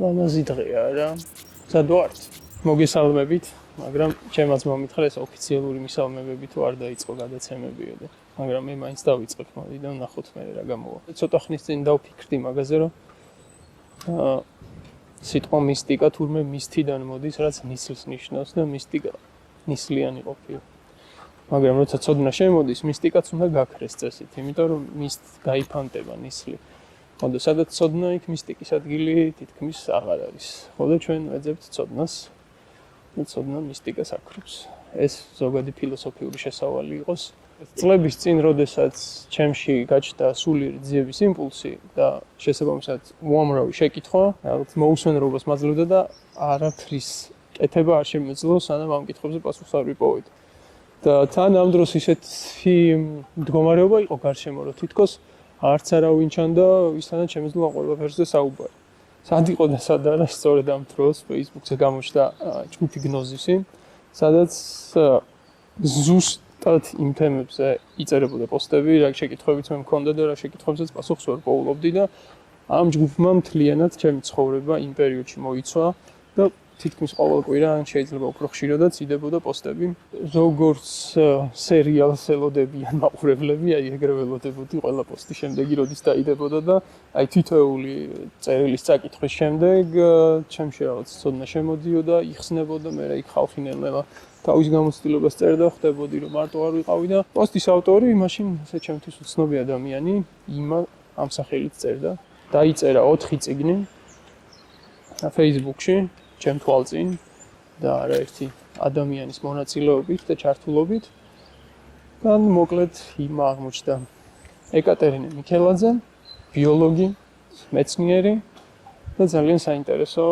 ლამაზი დღეა რა. სად ვართ? მოგესალმებით, მაგრამ ჩემაც მომითხრა ეს ოფიციალური მისალმებები თუ არ დაიწყო გადაცემებიო, მაგრამ მე მაინც დავიწყებ, მოდი და ვნახოთ მე რა გამოვა. ცოტა ხნის წინ დავფიქრდი მაგაზე, რომ სიტყვა მისტიკა თურმე მისთიდან მოდის, რაც ნისლს ნიშნავს და მისტიკა ნისლიანი ყოფილა. მაგრამ როცა ცოდნა შემოდის, მისტიკაც უნდა გაქრეს წესით, იმიტომ რომ მის გაიფანტება ნისლი. ხოდა სადაც ცოდნა იქ მისტიკის ადგილი თითქმის აღარ არის. ხოდა ჩვენ ვეძებთ ცოდნას და ცოდნა მისტიკას აკრავს. ეს ზოგადი ფილოსოფიური შესავალი იყოს. წლების წინ, როდესაც ჩემში გაჩნდა სულიერი ძიების იმპულსი და შესაბამისად უამრავი შეკითხვა, რაღაც მოუსვენრობას მაძლევდა და არაფრის კეთება არ შემეძლო, სანამ ამ კითხვებზე პასუხს არ ვიპოვეთ. და თან ამ დროს ისეთი მდგომარეობა იყო გარშემო, რომ თითქოს არც არავინ ჩანდა, ვისთანაც შემეძლო ყველაფერზე საუბარი. სად იყო და სად არა, სწორედ ამ დროს Facebook-ზე გამოჩნდა ჯგუფი გნოზისი, სადაც ზუსტად იმ თემებზე იწერებოდა პოსტები, რა შეკითხვებიც მე მქონდა და რა შეკითხვებზეც პასუხს ვერ პოულობდი და ამ ჯგუფმა მთლიანად ჩემი ცხოვრება იმ პერიოდში მოიცვა და თითქმის ყოველ კვირა ან შეიძლება უფრო ხშირადაც იდებოდა პოსტები. როგორც სერიალს ელოდებიან მაყურებლები, აი ეგრევე ელოდებოდი ყველა პოსტის შემდეგი, როდის დაიდებოდა და აი თითოეული წერილის წაკითხვის შემდეგ ჩემში რაღაც ცოდნა შემოდიოდა, იხსნებოდა, მე რა იქ ხალხი ნელ-ნელა თავის გამოცდილებას წერდა, ხვდებოდი რომ მარტო არ ვიყავი და პოსტის ავტორი მაშინ ესე ჩემთვის უცნობი ადამიანი ამ სახელით წერდა. დაიწერა 4 წიგნი Facebook-ში ჩემ თვალწინ და არაერთი ადამიანის მონაწილეობით და ჩართულობით. და მოკლედ იმ აღმოჩნდა ეკატერინე მიქელაძე, ბიოლოგი, მეცნიერი და ძალიან საინტერესო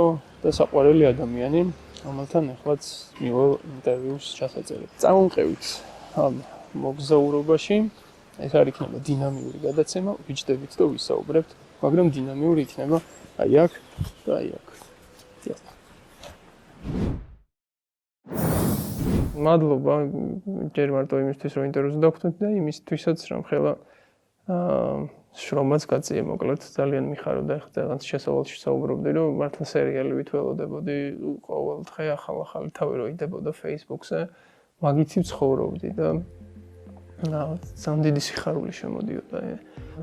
და საყვარელი ადამიანი, რომელთან ახლაც მივალ ინტერვიუს ჩასაწერებ. წავუნყევით ამ მოგზაურობაში. ეს არ იქნება დინამიური გადაცემა, ვიჯდებით და ვისაუბრებთ, მაგრამ დინამიური იქნება აი აქ და აი აქ. მადლობა ჯერ მარტო იმისთვის რომ ინტერვიუს დავხდეთ და იმისთვისაც რომ ხელა შრომაც გაწია მოკლედ ძალიან მიხარობდა ხა რაღაც შესავალში საუბრობდი რომ მართლა სერიალებით ველოდებოდი ყოველ დღე ახალი თავი რო იდებოდა Facebook-ზე მაგითი ცხოვრობდი და ძალიან დიდი სიხარული შემოდიოდა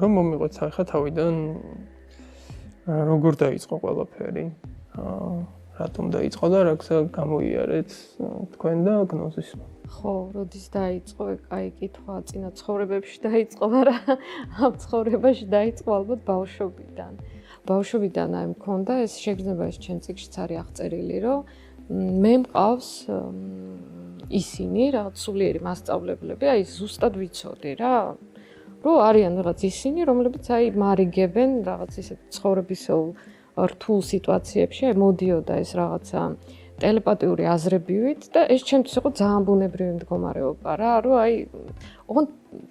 რომ მომიყვეთ ხა თავიდან როგორ დაიწყო ყველაფერი რატომ დაიწყო და რა გზა გამოიარეთ თქვენ და გნოზისმა. ხო, როდის დაიწყო, კაი კითხვა, წინა ცხოვრებებში დაიწყო, მაგრამ ამ ცხოვრებაში დაიწყო ალბათ ბავშვობიდან. ბავშვობიდან აი მქონდა ეს შეგრძნება ეს ჩემ წიგნშიც არის აღწერილი, რომ მე მყავს ისინი, რაღაც სულიერი მასწავლებლები, აი ზუსტად ვიცოდი რა, რომ არიან რაღაც ისინი, რომლებიც აი მარიგებენ რაღაც ისეთ ცხოვრებისეულ რთულ სიტუაციებში მოდიოდა ეს რაღაცა ტელეპათიური აზრებივით და ეს ჩემთვის იყო ძალიან ბუნებრივი მდგომარეობა რა, რომ აი ოღონდ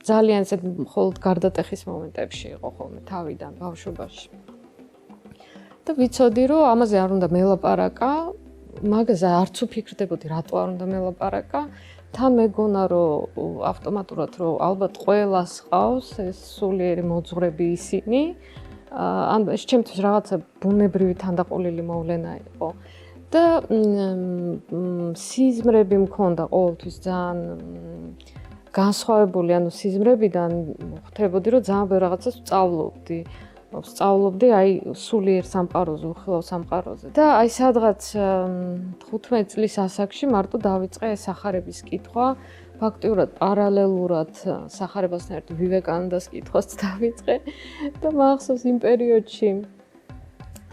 ძალიან ისეთ მხოლოდ გარდატეხის მომენტებში იყო ხოლმე თავიდან ბავშვობაში. და ვიცოდი რომ ამაზე არ უნდა მელაპარაკა, მაგაზე არც უფიქრდებოდი რატო არ უნდა მელაპარაკა. თან მეგონა რომ ავტომატურად რომ ალბათ ყველას ყავს ეს სულიერი მოძღვრები ისინი ან ჩემთვის რაღაცა ბუნებრივი თანდაყოლილი მოვლენა იყო და სიზმრები მქონდა ყოველთვის ძალიან განსხვავებული, ანუ სიზმრებიდან ხვდებოდი, რომ ძალიან ბევრ რაღაცას ვსწავლობდი აი სულიერ სამყაროზე, უხილავ სამყაროზე. და აი სადღაც 15 წლის ასაკში მარტო დავიწყე სახარების კითხვა. ფაქტიურად პარალელურად სახარებასთან ერთად ვივეკანანდას კითხვას დავიწყე და მახსოვს იმ პერიოდში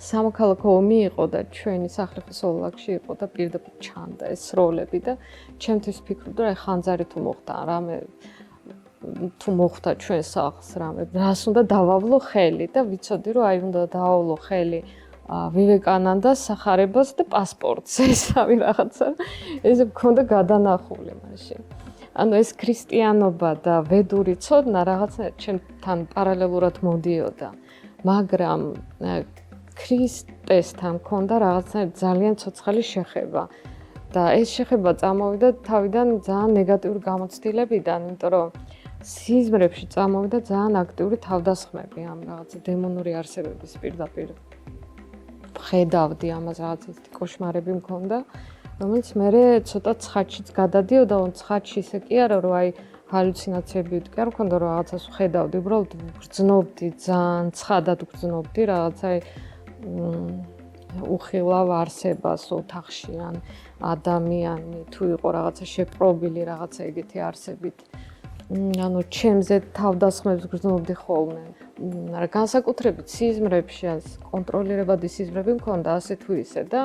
სამოქალაქო ომი იყო და ჩვენი სახლი ხოსოლაკში იყო და პირდაპირ ჩანდა ეს როლები და ჩემთვის ფიქრობდი რომ ხანძარი თუ მოხდა რამე თუ მოხდა ჩვენ სახლს რამე რას უნდა დავავლო ხელი და ვიცოდი რომ აი უნდა დავავლო ხელი ვივეკანანდას სახარებას და პასპორტს ეს რავი რაღაცა ეს მქონდა გადანახული მაშინ ანუ ეს ქრისტიანობა და ვედური ცოდნა რაღაცნაირად ჩემთან პარალელურად მოდიოდა მაგრამ ქრისტესთან მქონდა რაღაცნაირად ძალიან ცოცხალი შეხება და ეს შეხება წამოვიდა თავიდან ძალიან ნეგატიური გამოცდილებიდან, იმიტომ რომ სიზმრებში წამოვიდა ძალიან აქტიური თავდასხმები ამ რაღაცა დემონური არსებების პირდაპირ ხედავდი ამას რაღაც ისეთი კოშმარები მქონდა, რომელიც მე ცოტა ცხადშიც გადადიოდა, ცხადში ისე კი არა რომ აი ჰალუცინაციები კი არ მქონდა რომ რაღაცას ვხედავდი, უბრალოდ ვგრძნობდი ძალიან ცხადად ვგრძნობდი რაღაცა უხილავ არსებას ოთახში ან ადამიანი თუ იყო რაღაცა შეპრობილი რაღაცა ეგეთი არსებით ანუ ჩემზე თავდასხმებს გრძნობდი ხოლმე მაგრამ განსაკუთრებით სიზმრებში ან კონტროლირებადი სიზმრები მქონდა ასე თუ ისე და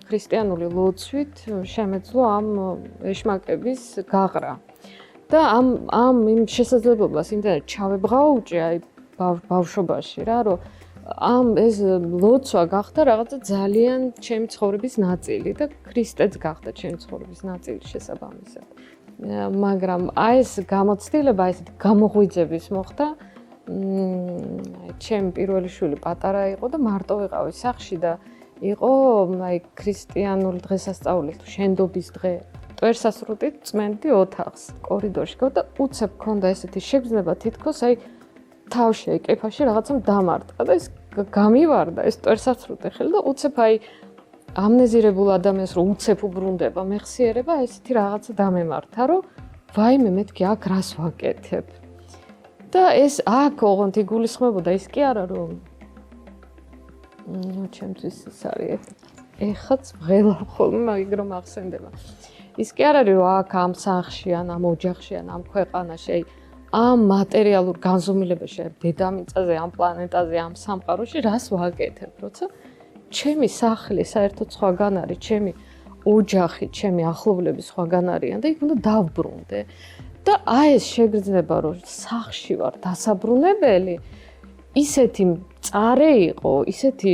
ქრისტიანული ლოცვით შემეძლო ამ ეშმაკების გაღრა და ამ იმ შესაძლებლობას იმდენად ჩავებღაუჭე აი ბავშვობაში რა რომ ამ ეს ლოცვა გახდა რაღაცა ძალიან ჩემი ცხოვრების ნაწილი და ქრისტეც გახდა ჩემი ცხოვრების ნაწილი შესაბამისად. მაგრამ აი ეს გამოცდილება, ესეთი გამოღვიძების მოხდა. ჩემი პირველი შვილი პატარა იყო და მარტო ვიყავი სახლში და იყო აი ქრისტიანული დღესასწაული თუ შენდობის დღე. ტვერსასრუტით წმენდი ოთახს კორიდორში და უცებ მქონდა ესეთი შეგრძნება თითქოს აი თავში აი კეფაში რაღაცამ დამარტყა და ეს გამივარდა ეს ტვერსასრუტი ხელი და უცებ აი ამნეზირებულ ადამიანს რომ უცებ უბრუნდება მეხსიერება ესეთი რაღაცა დამემართა რომ ვაიმე მეთქი აქ რას ვაკეთებ და ეს აქ ოღონდ იგულისხმებოდა ის კი არა რომ ჩემთვის ის არის ეხაც ვღელავ ხოლმე მაგ რომ ახსენდება ის კი არ არის რომ აქ ამ სახლში ან ამ ოჯახში ან ამ ქვეყანაში აი ამ მატერიალურ განზომილებაში, დედამიწაზე, ამ პლანეტაზე, ამ სამყაროში რას ვაკეთებ, როცა ჩემი სახლი საერთოდ სხვაგან არის, ჩემი ოჯახი, ჩემი ახლობლები სხვაგან არიან და იქ უნდა დავბრუნდე. და აი ეს შეგრძნება, რომ სახლში ვარ დასაბრუნებელი, ისეთი მწარე იყო, ისეთი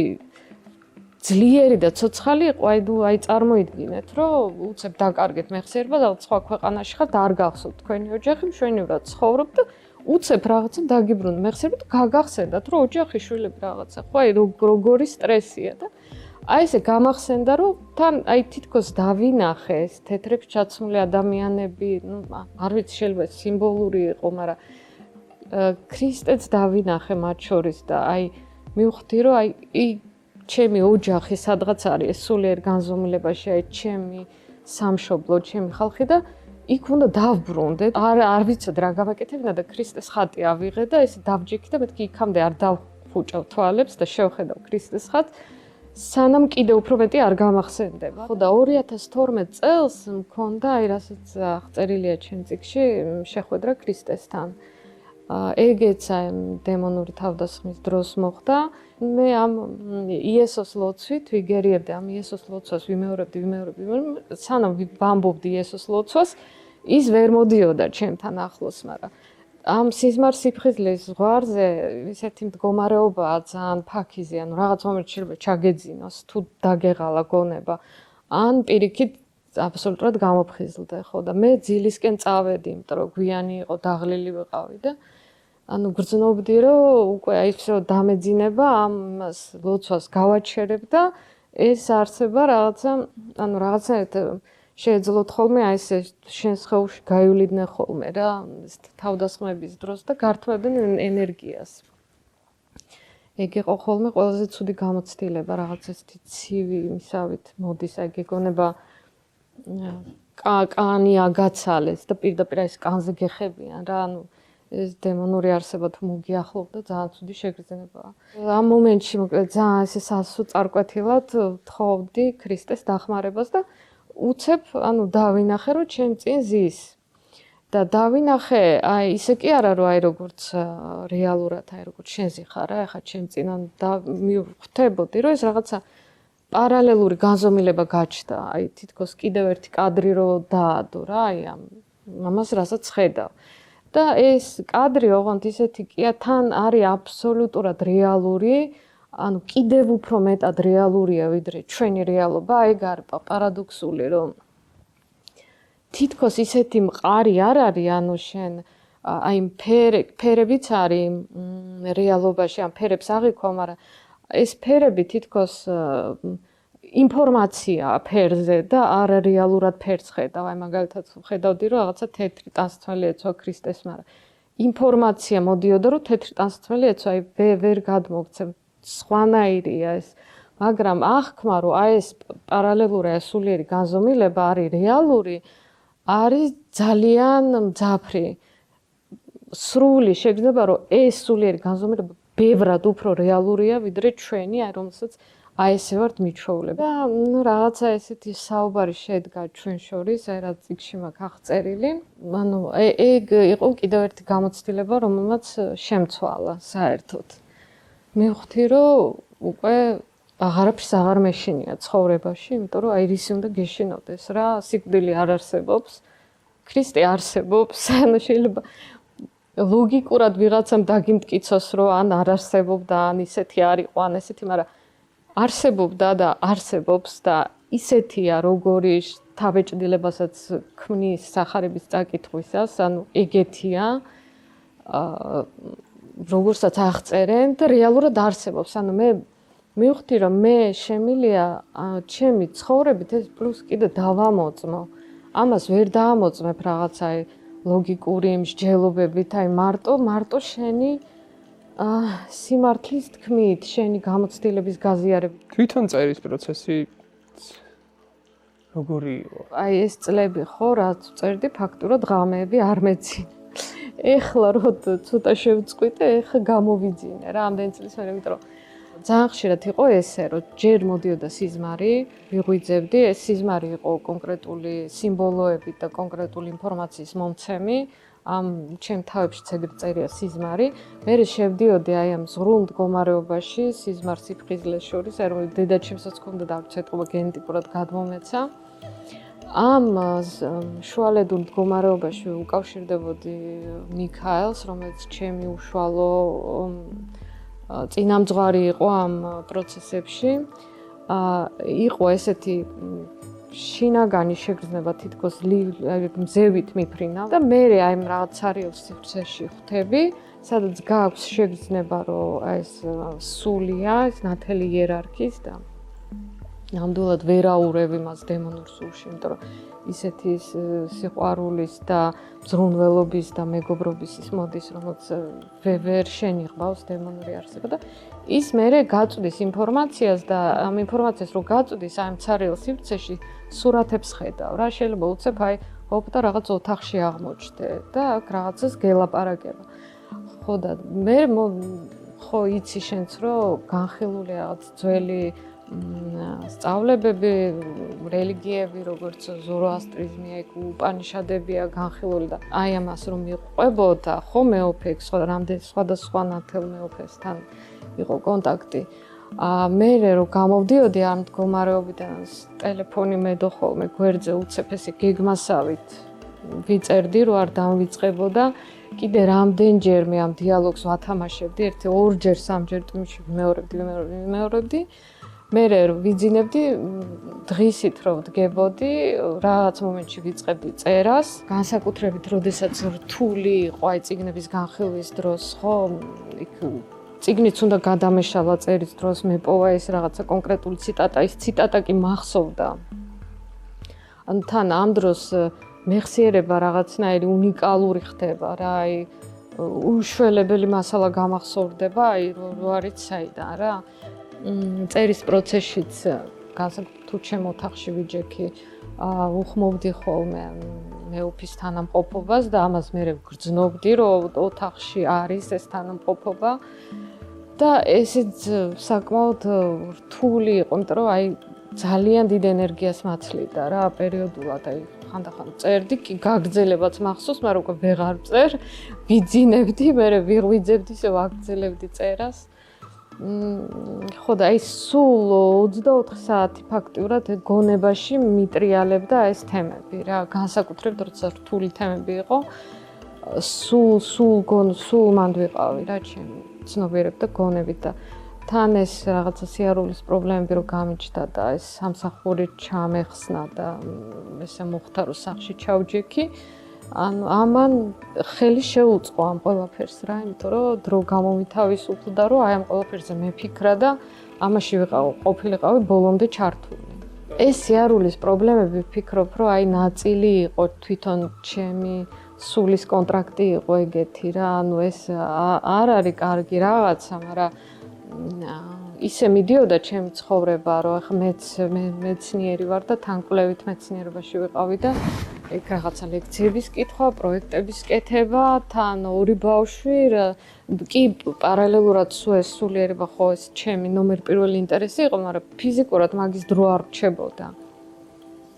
ძლიერი და ცოცხალი იყო, აი წარმოიდგინეთ, რომ უცებ დაკარგეთ მეხსიერება და სხვა ქვეყანაში ხართ, არ გახსოვთ თქვენი ოჯახი, მშვენივრად ცხოვრობთ და უცებ რაღაცა დაგიბრუნდეთ მეხსიერება და გაგახსენდათ, რომ ოჯახი, შვილები რაღაცა, ხო აი როგორი სტრესია და აი ესე გამახსენდა, რომ თან აი თითქოს დავინახე ეს თეთრებს ჩაცმული ადამიანები, არ ვიცი შეიძლება სიმბოლური იყო, მაგრამ ქრისტეც დავინახე მათ შორის და აი მივხვდი, რომ აი ჩემი ოჯახი სადღაც არის ეს სულიერ განზომილებაში აი ჩემი სამშობლო, ჩემი ხალხი და იქ უნდა დავბრუნდე. არ ვიცოდი რა გავაკეთებინა და ქრისტეს ხატი ავიღე და ესე დავჯექი და მეთქი იქამდე არ დავხუჭავ თვალებს და შევხედავ ქრისტეს ხატს. სანამ კიდე უფრო მეტი არ გამახსენდება. ხო და 2012 წელს მქონდა აი რასაც აღწერილია ჩემ წიგნში შეხვედრა ქრისტესთან. ეგეც აი დემონური თავდასხმის დროს მოხდა. მე ამ იესოს ლოცვით ვიგერიებდი, ამ იესოს ლოცვას ვიმეორებდი, სანამ ვამბობდი იესოს ლოცვას, ის ვერ მოდიოდა ჩემთან ახლოს, მაგრამ ამ სიზმარ სიფხიზლის ზღვარზე ისეთი მდგომარეობაა ძალიან ფაქიზი, ანუ რაღაც მომენტში შეიძლება ჩაგეძინოს, თუ დაგეღალა გონება, ან პირიქით აბსოლუტურად გამოფხიზლდე, ხო და მე ძილისკენ წავედი, იმიტომ რომ გვიანი იყო, დაღლილი ვიყავი და ანუ გრძნობდი რომ უკვე აი ეს დამეძინება ამას ლოცვას გავაჩერებ და ეს არსება რაღაცა ანუ რაღაცნაირად შეეძლოთ ხოლმე აი ეს შენს ხელში გაივლიდნენ ხოლმე რა თავდასხმების დროს და გართმევდნენ ენერგიას. ეგ იყო ხოლმე ყველაზე ცუდი გამოცდილება რაღაც ესეთი ცივი მისავით მოდის აი გეგონება კანი აგაცალეს და პირდაპირ ეს კანზე გეხებიან რა, ანუ ეს დემონური არსება თუ მოგიახლოვდა ძალიან ცუდი შეგრძნებაა. ამ მომენტში მოკლედ ძალიან ესე სასო წარკვეთილად თხოვდი ქრისტეს დახმარებას და უცებ ანუ დავინახე რომ ჩემ წინ ზის. და დავინახე, აი ისე კი არა რომ აი როგორც რეალურად აი როგორც შენზე ხარ რა, ეხლა ჩემ წინან და მივხვდებოდი რომ ეს რაღაცა პარალელური განზომილება გაჩნდა, აი თითქოს კიდევ ერთი კადრი რო დაადო რა, აი ამას რასაც ხედავ. და ეს კადრი ოღონდ ისეთი კია თან არის აბსოლუტურად რეალური, ანუ კიდევ უფრო მეტად რეალურია ვიდრე ჩვენი რეალობა, ეგ არის პარადოქსული რომ თითქოს ისეთი მყარი არ არის, ანუ შენ აი ფერებიც არის რეალობაში, ამ ფერებს აღიქვა, მაგრამ ეს ფერები თითქოს ინფორმაცია ფერზე და არ რეალურად ფერს ხედავ. აი მაგალითად ხედავდი რომ რაღაცა თეთრი ტანსაცმელი ეცვა ქრისტეს, მაგრამ ინფორმაცია მოდიოდა რომ თეთრი ტანსაცმელი ეცვა, აი ვერ გადმოგცემ. სხვანაირია ეს. მაგრამ აღქმა რომ აი ეს პარალელური სულიერი განზომილება არის რეალური, არის ძალიან მძაფრი. სრული შეგრძნება რომ ეს სულიერი განზომილება ბევრად უფრო რეალურია ვიდრე ჩვენი, აი რომელსაც აი ესე ვართ მიჩვეულები. და ნუ რაღაცა ესეთი საუბარი შედგა ჩვენ შორის, აი რა წიგში მაქვს აღწერილი. ანუ ეგ იყო კიდევ ერთი გამოცდილება, რომელმაც შემცვალა საერთოდ. მივხვდი რომ უკვე აღარაფერს აღარ მეშინია ცხოვრებაში, იმიტომ რომ აი რისი უნდა გეშინოდეს რა, სიკვდილი არ არსებობს, ქრისტე არსებობს, ანუ შეიძლება ლოგიკურად ვიღაცამ დაგიმტკიცოს რომ ან არ არსებობდა, ან ისეთი არ იყო, ან ესეთი, მაგრამ არსებობდა და არსებობს და ისეთია როგორი თავეჭდილებასაც ქმნის სახარების წაკითხვისას, ანუ ეგეთია როგორცაც აღწერენ და რეალურად არსებობს. ანუ მე მივხვდი რომ მე შემილია ჩემი ცხოვრებით ეს პლუს კიდე დავამოწმო. ამას ვერ დაამოწმებ რაღაცა ლოგიკური მსჯელობებით, აი მარტო შენი სიმართლის თქმით, შენი გამოცდილების გაზიარებით. თვითონ წერის პროცესი როგორი იყო? აი ეს წლები ხო, რაც წერდი, ფაქტურად ღამეები არ მეძინე. ეხლა რო ცოტა შევწყვიტე, ეხლა გამოვიძინე რა, ამდენი წლის მერე, იმიტომ რომ ძალიან ხშირად იყო ესე, რომ ჯერ მოდიოდა სიზმარი, ვიღვიძებდი, ეს სიზმარი იყო კონკრეტული სიმბოლოებით და კონკრეტული ინფორმაციის მომცემი, ამ ჩემ თავებშიც ეგრე წერია სიზმარი, მე შევდიოდი აი ამ ზღრულ მდგომარეობაში, სიზმარ სიფხიზლეს შორის, აი რომ დედაჩემსაც ჰქონდა დავრცეტყობა გენეტიკურად გადმომეცა. ამ შუალედურ მდგომარეობაში უკავშირდებოდი მიქაელს, რომელიც ჩემი უშუალო წინამძღვარი იყო ამ პროცესებში. იყო ესეთი შინაგანი შეგრძნება თითქოს მზევით მიფრინა და მე აი რაღაც სარიელ სივრცეში ხვდები, სადაც გაქვს შეგრძნება, რომ ეს სულია, ეს ნათელი იერარქიის და ნამდვილად ვერაურებ იმას დემონურ სულში, იმიტომ რომ ისეთი სიყვარულის და მზრუნველობის და მეგობრობის ის მოდის, რომელიც ვერ შენიღბავს დემონური არსება და ის მერე გაწვდის ინფორმაციას და ამ ინფორმაციას რო გაწვდის აი მცარიელ სივრცეში სურათებს ხედავ რა, შეიძლება უცებ აი ოპტა რაღაც ოთახში აღმოჩნდე და აქ რაღაცას გელაპარაკება. ხო და მე ხო იცი შენც რომ განხილული რაღაც ძველი სწავლებები, რელიგიები, როგორც ზოროასტრიზმია, უპანიშადებია განხილული და აი ამას რომ მიყვებოდა, ხო მეოფექს, რამდენი სხვადასხვა ნათელ მეოფესთან იყო კონტაქტი. მე რომ გამოვდიოდი ამ მდგომარეობიდან, ტელეფონი მედო ხოლმე გვერდზე უცებ ესე გეგმასავით ვიწერდი, რომ არ დამვიწყებოდა. კიდე რამდენჯერ მე ამ დიალოგს ვათამაშებდი, ერთი ორჯერ, სამჯერ თვეში ვიმეორებდი. მე ვიძინებდი დღისით რომ ვდგებოდი, რაღაც მომენტში ვიწყებდი წერას, განსაკუთრებით როდესაც რთული იყო აი წიგნების განხილვის დროს, ხო, იქ წიგნიც უნდა გადამეშალა წერის დროს, მეპოვა ეს რაღაცა კონკრეტული ციტატა, ის ციტატა კი მახსოვდა. ანუ თან ამ დროს მეხსიერება რაღაცნაირი უნიკალური ხდება რა, აი უშველებელი მასალა გამახსოვრდება, აი რო არის საიდან რა. წერის პროცესშიც განსაკუთრებით თუ ჩემ ოთახში ვიჯექი უხმოვდი ხოლმე მეუფის თანამყოფობას და ამას მე გრძნობდი, რომ ოთახში არის ეს თანამყოფობა და ესეც საკმაოდ რთული იყო, იმიტომ რომ აი ძალიან დიდ ენერგიას მაცლიდა რა პერიოდულად, აი ხანდახან წერდი, კი გაგრძელებაც მახსოვს, მაგრამ უკვე ვეღარ წერ, ვიძინებდი, მე ვიღვიძებდი, ისე ვაგრძელებდი წერას. ხო და აი სულ 24 საათი ფაქტიურად გონებაში მიტრიალებდა ეს თემები რა, განსაკუთრებით როცა რთული თემები იყო. სულ მანდ ვიყავი რა, ჩემი ცნობიერებდა გონებით და თან ეს რაღაცა სიარულის პრობლემები რო გამიჩნდა და ეს სამსახური ჩამეხსნა და ესე მოხდა რომ სახში ჩავჯექი. ანუ ამან ხელი შეუწყო ამ ყველაფერს რა, იმიტომ რომ დრო გამომითავისუფლდა, რომ აი ამ ყველაფერზე მეფიქრა და ამაში ყოფილიყავი ბოლომდე ჩართული. ეს სიარულის პრობლემები ვფიქრობ, რომ აი ნაწილი იყო თვითონ ჩემი სულის კონტრაქტი იყო ეგეთი რა, ანუ ეს არ არის კარგი რაღაცა, მაგრამ ისე მიდიოდა ჩემი ცხოვრება, რომ ახლა მეცნიერი ვარ და თანკვლევით მეცნიერებაში ვიყავი და ეგ რაღაცა ლექციების კითხვა, პროექტების კეთება, თან ორი ბავშვი, კი პარალელურად ეს სულიერება ხო ეს ჩემი ნომერ პირველი ინტერესი იყო, მაგრამ ფიზიკურად მაგის დრო არ რჩებოდა.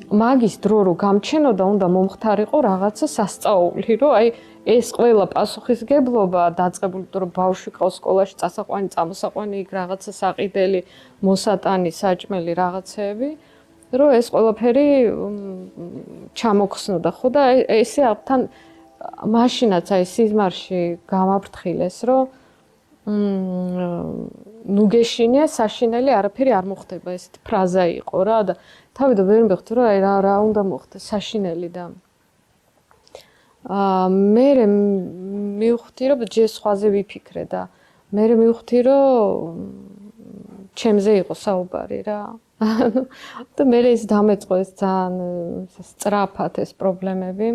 მაგის დრო რო გამჩენოდა, უნდა მომხდარიყო რაღაცა სასწაული, რომ აი ეს ყველა პასუხისგებლობა დაწყებული, რომ ბავშვი ყავს სკოლაში, წასაყვანი, წამოსაყვანი, იქ რაღაცა საყიდელი, მოსატანი, საჭმელი რაღაცეები, რომ ეს ყველაფერი ჩამოხსნოდა, ხო და ესე თან მაშინაც აი სიზმარში გამაფრთხილეს, რომ ნუ გეშინია საშინელი არაფერი არ მოხდება, ესეთი ფრაზა იყო რა და თავიდან ვერ მივხვდი რომ აი რა უნდა მოხდეს საშინელი და მე მივხვდი რომ ჯერ სხვაზე ვიფიქრე და მე მივხვდი რომ ჩემზე იყო საუბარი რა და მე ეს დამეწყო ეს ძალიან სწრაფად ეს პრობლემები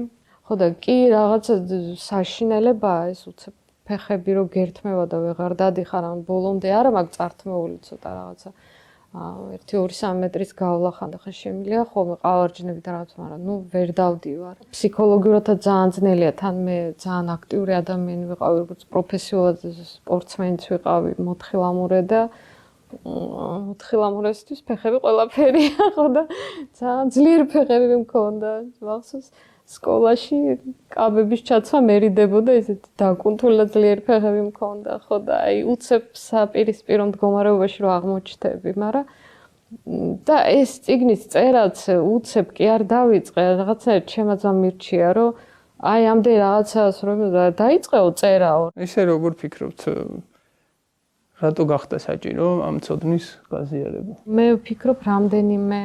ხო და კი რაღაცა საშინელებაა ეს უცებ ფეხები რო გერთმევა და ვეღარ დადიხარ ამ ბოლომდე არა მაგ წართმეული ცოტა რაღაცა 1-2-3 მეტრის გავლა ხანდახან შემილია ხოლმე ყავარჯნებით რაღაც მაგრამ ნუ ვერ დავდივარ ფსიქოლოგიურადაც ძალიან ძნელია თან მე ძალიან აქტიური ადამიანი ვიყავი როგორც პროფესიულად სპორტსმენიც ვიყავი მოთხილამურე და მოთხილამურესთვის ფეხები ყველაფერია ხო და ძალიან ძლიერი ფეხები მქონდა მახსოვს სკოლაში კაბების ჩაცვა მერიდებოდა ესეთი დაკუნთულა ძლიერი ფეხები მქონდა ხო და აი უცებ საპირისპირო მდგომარეობაში რო აღმოჩნდები მაგრამ და ეს წიგნის წერაც უცებ კი არ დავიწყე რაღაცა ჩემაძამ მირჩია რომ აი ამდენ რაღაცას რომ დაიწყეო წერაო ესე როგორ ფიქრობთ რატო გახდა საჭირო ამ ცოდნის გაზიარება მე ვფიქრობ რამდენიმე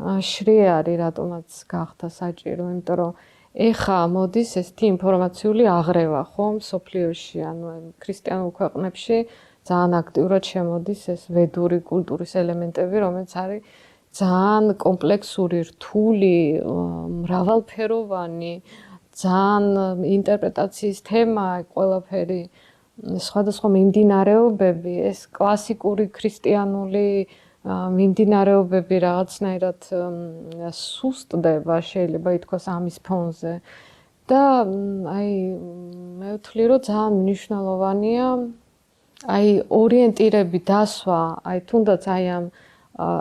შრიარი რატომაც გახდა საჭირო, იმიტომ რომ ეხა მოდის ესეთი ინფორმაციული აღრევა, ხო, მსოფლიოში, ანუ ქრისტიანულ ქვეყნებში ძალიან აქტიურად შემოდის ეს ვედური კულტურის ელემენტები, რომელიც არის ძალიან კომპლექსური, რთული, მრავალფეროვანი, ძალიან ინტერპრეტაციის თემა, ყველაფერი, სხვადასხვა მიმდინარეობები, ეს კლასიკური ქრისტიანული მიმდინარეობები რაღაცნაირად სუსტდება შეიძლება ითქვას ამის ფონზე და აი მე ვთვლი რომ ძალიან მნიშვნელოვანია აი ორიენტირები დასვა აი თუნდაც აი ამ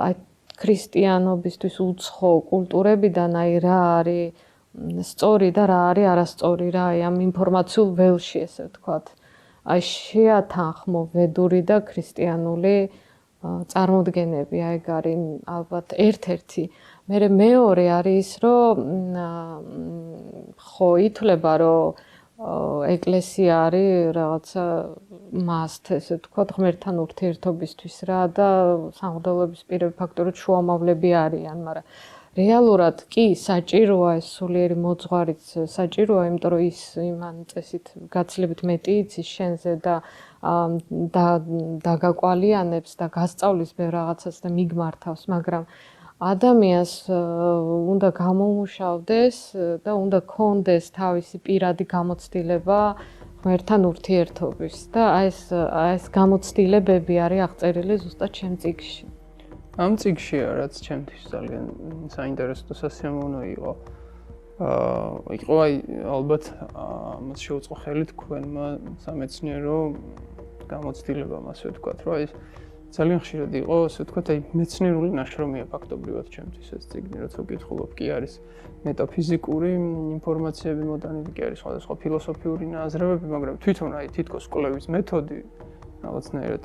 აი ქრისტიანობისთვის უცხო კულტურებიდან აი რა არის სწორი და რა არის არასწორი რა აი ამ ინფორმაციულ ველში ესე ვთქვათ აი შეათანხმო ვედური და ქრისტიანული წარმოდგენები აი ეგ არის ალბათ ერთ-ერთი მე მეორე არის ის რომ ხო ითვლება რომ ეკლესია არის რაღაცა must ესე ვთქვათ ღმერთთან ურთიერთობისთვის რა და სამღვდელოების პირები ფაქტორად შუამავლები არიან მაგრამ რეალურად კი საჭიროა ეს სულიერი მოძღვარიც საჭიროა იმიტომ რომ ის იმან წესით გაცილებით მეტი იცის შენზე და დაგაკვალიანებს და გასწავლის ბევრ რაღაცას და მიგმართავს, მაგრამ ადამიანს უნდა გამომუშავდეს და უნდა ქონდეს თავისი პირადი გამოცდილება ღმერთთან ურთიერთობის და აი ეს გამოცდილებები არის აღწერილი ზუსტად ჩემ წიგნში. ამ წიგნშია, რაც ჩემთვის ძალიან საინტერესო სასიამოვნო იყო. იყო ალბათ მას შეუწყო ხელი თქვენმა სამეცნიერო გამოცდილებამ, ასე ვთქვათ, რომ ეს ძალიან ხშირად იყო, ასე ვთქვათ, მეცნიერული ნაშრომია ფაქტობრივად ჩემთვის ეს წიგნი, როცა ვკითხულობ, კი არის მეტაფიზიკური ინფორმაციები მოდანილი, კი არის სხვადასხვა ფილოსოფიური ნაზრებები, მაგრამ თვითონ თითქოს კვლევის მეთოდი რაღაცნაირად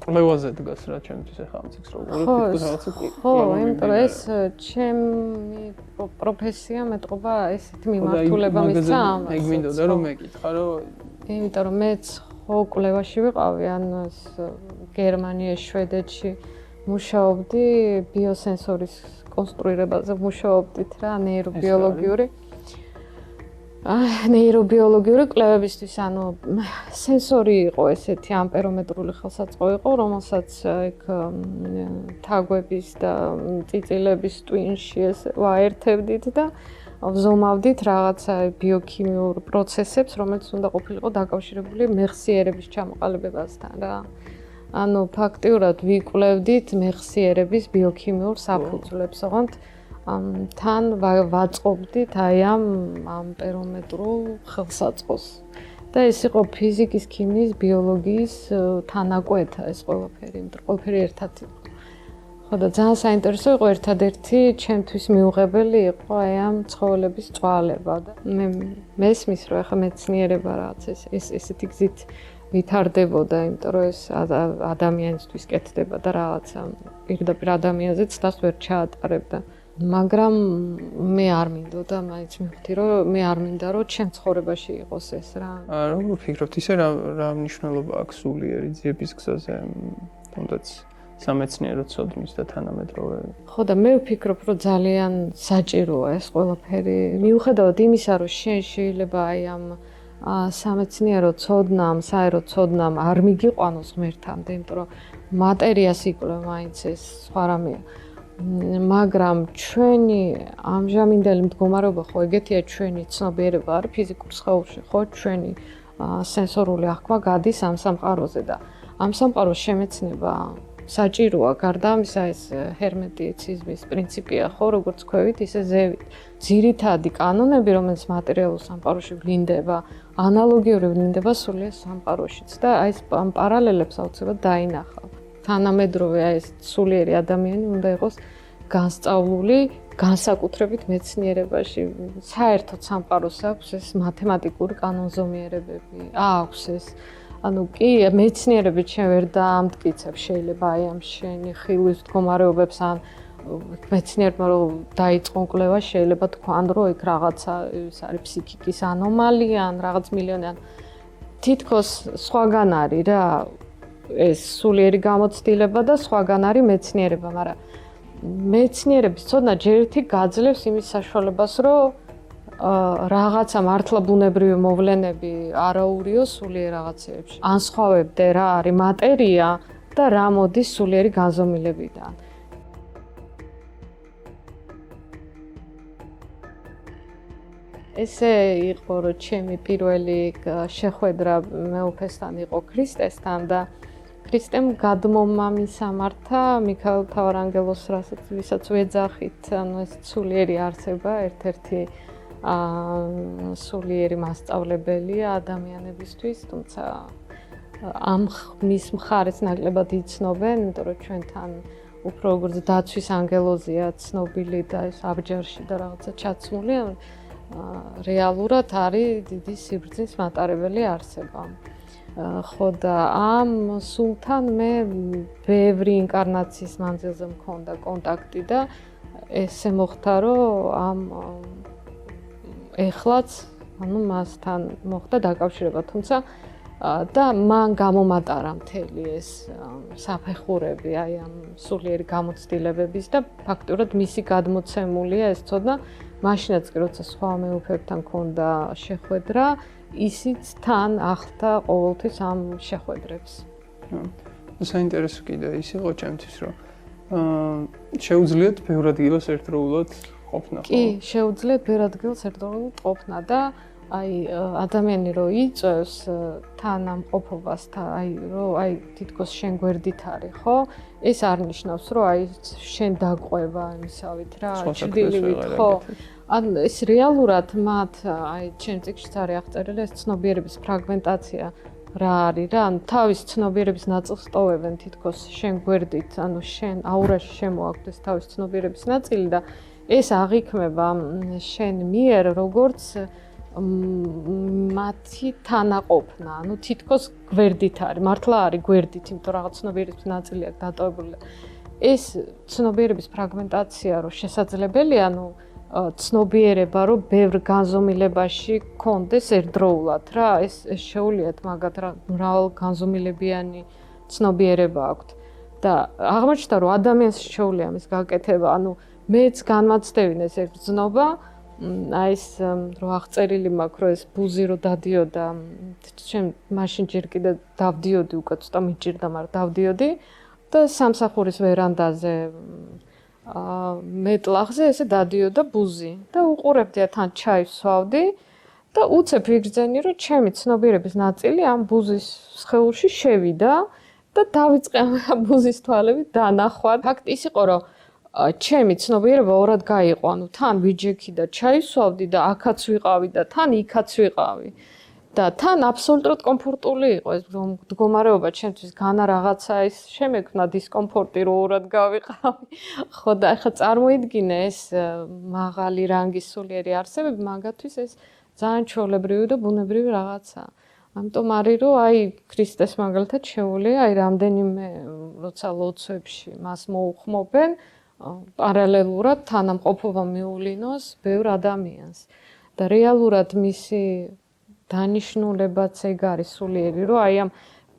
კვლევაზე დგას რა ჩემთვის ახლა ამ წიგნს რო ვუყურებ რაღაცა ხო, იმიტომ რომ ეს ჩემი პროფესია მეტყობა ესეთი მიმართულება მისცა ამას. ეგ მინდოდა რომ მეკითხა რომ იმიტომ რომ მეც ხო კვლევაში ვიყავი, ანუ ეს გერმანიაში, შვედეთში მუშაობდი ბიოსენსორის კონსტრუირებაზე მუშაობდით რა, ნეირობიოლოგიური კვლევებისთვის, ანუ სენსორი იყო ესეთი ამპერომეტრული ხელსაწყო იყო, რომელსაც ეგ თაგვების და წიწილების ტვინში ეს ვაერთებდით და ვზომავდით რაღაცა ბიოქიმიურ პროცესებს, რომელიც უნდა ყოფილიყო დაკავშირებული მეხსიერების ჩამოყალიბებასთან რა. ანუ ფაქტიურად ვიკვლევდით მეხსიერების ბიოქიმიურ საფუძვლებს, ოღონდ თან ვაწყობდით აი ამ ამპერომეტრულ ხელსაწყოს. და ეს იყო ფიზიკის, ქიმიის, ბიოლოგიის თანაკვეთა ეს ყველაფერი, იმიტომ რომ ყველაფერი ერთად იყო. ხო და ძალიან საინტერესო იყო ერთადერთი ჩემთვის მიუღებელი იყო აი ამ ცხოველების წვალება და მე მესმის რომ ახლა მეცნიერება რაღაც ესეთი გზით ვითარდებოდა, იმიტომ რომ ეს ადამიანისთვის კეთდება და რაღაცა პირდაპირ ადამიანზე ცდას ვერ ჩაატარებდა. მაგრამ მე არ მინდოდა, მაინც მივხვდი რომ მე არ მინდა რომ ჩემ ცხოვრებაში იყოს ეს რა. როგორ ვფიქრობთ, ისე რა მნიშვნელობა აქვს სულიერი ძიების გზაზე, თუნდაც სამეცნიერო ცოდნის და თანამედროვე. ხო და მე ვფიქრობ, რომ ძალიან საჭიროა ეს ყველაფერი. მიუხედავად იმისა, რომ შენ შეიძლება აი ამ სამეცნიერო ცოდნამ, საერო ცოდნამ არ მიგიყვანოს ღმერთამდე, იმიტომ რომ მატერიას იკვლევ მაინც ეს სხვა რამეა. მაგრამ ჩვენი ამჟამინდელი მდგომარეობა ხო ეგეთია, ჩვენი ცნობიერება არის ფიზიკურ სხეულში, ხო ჩვენი სენსორული აღქმა გადის ამ სამყაროზე და ამ სამყაროს შემეცნება საჭიროა. გარდა ამისა ეს ჰერმეტიციზმის პრინციპია, ხო, როგორც ქვევით, ისე ზევით. ძირითადი კანონები, რომელიც მატერიალურ სამყაროში ვლინდება, ანალოგიური ვლინდება სულიერ სამყაროშიც და აი ეს პარალელებს აუცილებლად დაინახავ. თანამედროვე აი ეს სულიერი ადამიანი უნდა იყოს განსწავლული განსაკუთრებით მეცნიერებაში. საერთოდ სამყაროს აქვს ეს მათემატიკური კანონზომიერებები, აქვს ეს ანუ კი მეცნიერებით შენ ვერ დაამტკიცებ შეიძლება აი ამ შენი ხილვის მდგომარეობებს ან მეცნიერებმა რომ დაიწყონ კვლევა შეიძლება თქვან რომ იქ რაღაცა ის არის ფსიქიკის ანომალია ან რაღაც მილიონი ან თითქოს სხვაგან არის რა ეს სულიერი გამოცდილება და სხვაგან არის მეცნიერება, მაგრამ მეცნიერების ცოდნა ჯერ ერთი გაძლევს იმის საშუალებას, რომ რაღაცა მართლა ბუნებრივი მოვლენები არაურიო სულიერ რაღაცეებში. ანსხვავებდე რა არის მატერია და რა მოდის სულიერი განზომილებიდან. ესე იყო, რომ ჩემი პირველი შეხვედრა მეუფესთან იყო ქრისტესთან და ქრისტემ გადმომა მისამართა მიქაელ მთავარანგელოს, ვისაც ვეძახით, ანუ ეს სულიერი არსება, ერთ-ერთი სულიერი მასწავლებელია ადამიანებისთვის, თუმცა ამ მის მხარეს ნაკლებად იცნობენ, იმიტომ რომ ჩვენთან უფრო როგორც დაცვის ანგელოზია ცნობილი და ეს აბჯარში და რაღაცა ჩაცმული, რეალურად არის დიდი სიბრძნის მატარებელი არსება. ხო და ამ სულთან მე ბევრი ინკარნაციის მანძილზე მქონდა კონტაქტი და ესე მოხდა, რომ ამ ეხლაც, ანუ მასთან მოხდა დაკავშირება, თუმცა და მან გამომატარა მთელი ეს საფეხურები აი ამ სულიერი გამოცდილებების და ფაქტურად მისი გადმოცემულია ეს ცოდნა მაშინაც კი როცა სხვა მეუფეებთან მქონდა შეხვედრა, ისიც თან ახლდა ყოველთვის ამ შეხვედრებს. საინტერესო კიდე ის იყო ჩემთვის, რომ შეუძლიათ ბევრ ადგილას ერთდროულად ყოფნა. კი, შეუძლიათ ბევრ ადგილას ერთდროულად ყოფნა და აი ადამიანი რო იწევს თანამყოფობას თითქოს შენ გვერდით არის, ხო? ეს არ ნიშნავს, რომ აი შენ დაყვება იმისავით რა, ჭრდილივით, ხო? ან ეს რეალურად მათ აი ჩემ წიგნშიც არის აღწერილი ეს ცნობიერების ფრაგმენტაცია რა არის რა, ანუ თავის ცნობიერების ნაწილს ტოვებენ თითქოს შენ გვერდით, ანუ შენ აურაში შემოაქვს თავის ცნობიერების ნაწილი და ეს აღიქმება შენ მიერ როგორც მათი თანაყოფნა, ანუ თითქოს გვერდით არის, მართლა არის გვერდით, იმიტომ რაღაც ცნობიერების ნაწილი აქვს დატოვებული. ეს ცნობიერების ფრაგმენტაცია რო შესაძლებელია, ანუ ცნობიერება რო ბევრ განზომილებაში კონდეს ერთდროულად რა, ეს შეუძლიათ მაგათ რა მრავალ განზომილებიანი ცნობიერება აქვს და აღმოჩნდა რომ ადამიანს შეუძლია მის გაკეთება, ანუ მეც განმაცდევინ ეს გრძნობა, აი ეს რო აღწერილი მაქვს რომ ეს ბუზი რო დადიოდა, შენ მაშინ ჯერ კიდე დავდიოდი უკვე ცოტა მიჭირდა, მაგრამ დავდიოდი და სამსახურის ვერანდაზე მეტლახზე ესე დადიოდა ბუზი და უყურებდია თან ჩაის ვსვავდი და უცებ ვიგრძენი რომ ჩემი ცნობიერების ნაწილი ამ ბუზის სხეულში შევიდა და დავიწყე ამ ბუზის თვალებით დანახვა. ფაქტი ის იყო რომ ჩემი ცნობიერება ორად გაიყო, ანუ თან ვიჯექი და ჩაისვავდი და აქაც ვიყავი და თან იქაც ვიყავი. და თან აბსოლუტურად კომფორტული იყო ეს მდგომარეობა ჩემთვის განა რაღაცა ის შემექმნა დისკომფორტი რო ორად გავიყავი. ხო და ახლა წარმოიდგინე ეს მაღალი რანგის სულიერი არსებები მაგათთვის ეს ძალიან ჩვეულებრივი და ბუნებრივი რაღაცაა. ამიტომ არის რომ აი ქრისტეს მაგალითად შეუძლია აი რამდენიმე როცა ლოცვებში მას მოუხმობენ პარალელურად თანამყოფობა მიულინოს ბევრ ადამიანს და რეალურად მისი დანიშნულებაც ეგ არის სულიერი, რომ აი ამ